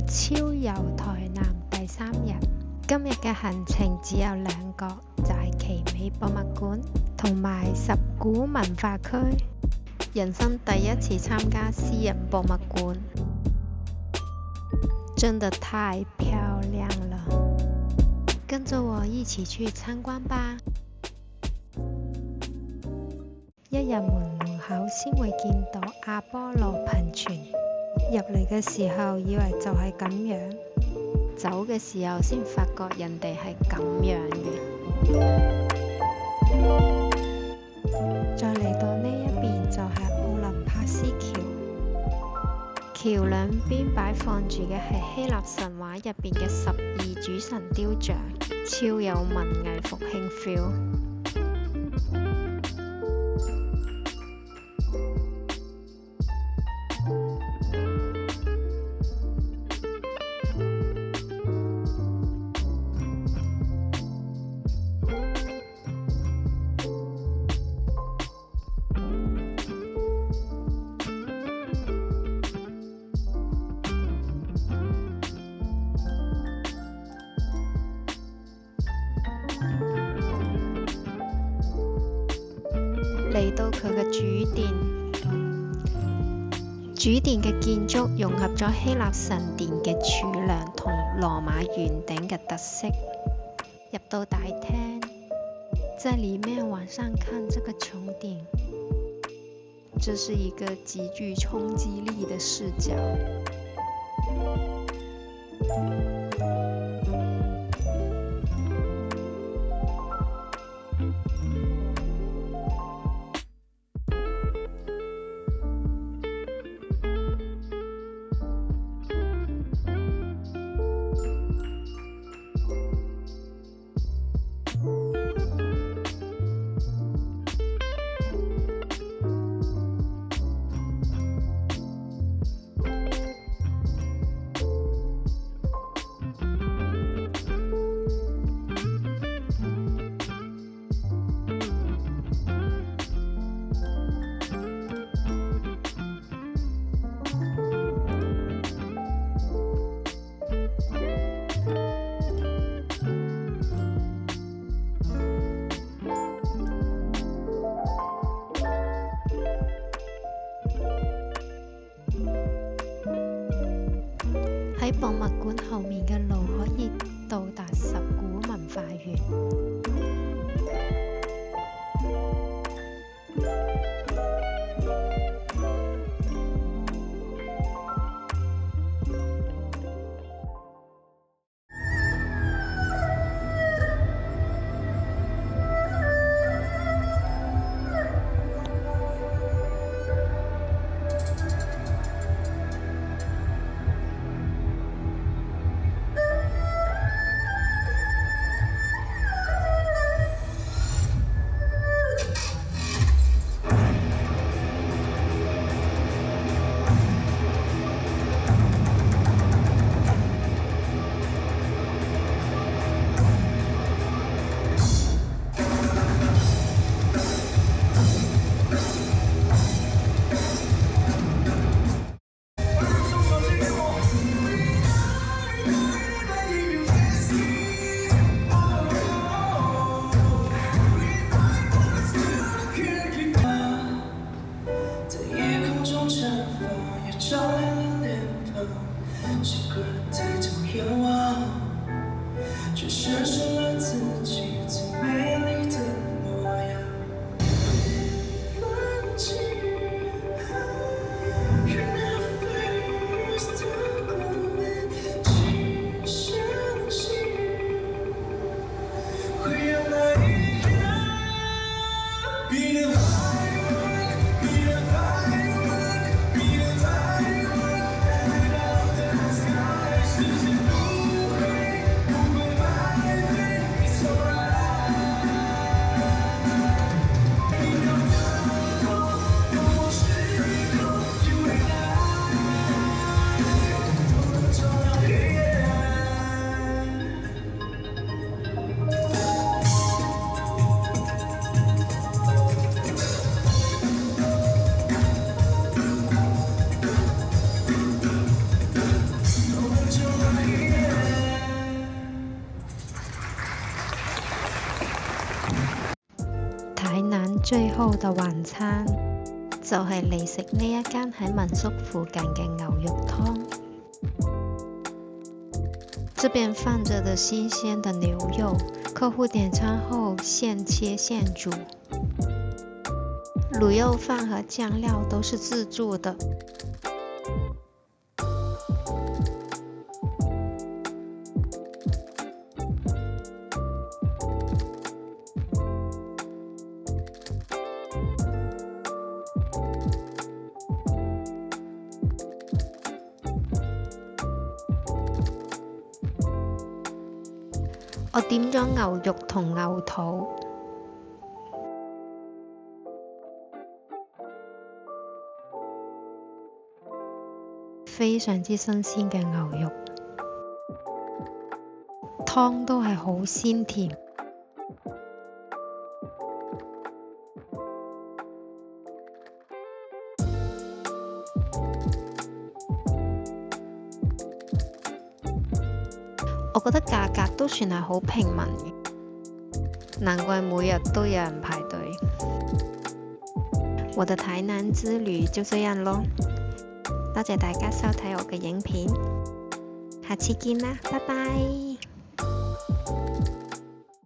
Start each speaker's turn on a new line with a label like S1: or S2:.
S1: 超遊台南第3日，今日嘅行程只有2個，就係奇美博物館同埋十鼓文化區。人生第一次參加私人博物館，真的太漂亮了，跟着我一起去參觀吧。一入門口先會見到阿波羅噴泉，入嚟嘅時候以為就係咁樣，走嘅時候先發覺人哋係咁樣嘅。再嚟到呢一邊就係奧林帕斯橋，橋兩邊擺放住嘅係希臘神話入邊嘅12主神雕像，超有文藝復興 feel。嚟到佢嘅主殿，主殿嘅建築融合咗希臘神殿嘅柱梁同羅馬圓頂嘅特色。入到大廳，在裡面往上看這個穹頂，這是一個極具衝擊力的視角。喺博物館後面嘅路可以到達十鼓文化園。最後的晚餐就係嚟食呢一間喺民宿附近嘅牛肉湯。這邊放着的新鮮的牛肉，客戶點餐後現切現煮。滷肉飯和醬料都是自助的。我點咗牛肉同牛肚，非常之新鮮嘅牛肉，湯都係好鮮甜。我覺得價格都算係好平民嘅，難怪每日都有人排隊。我的台南之旅就這樣咯，多謝大家收睇我嘅影片，下次見啦，拜拜。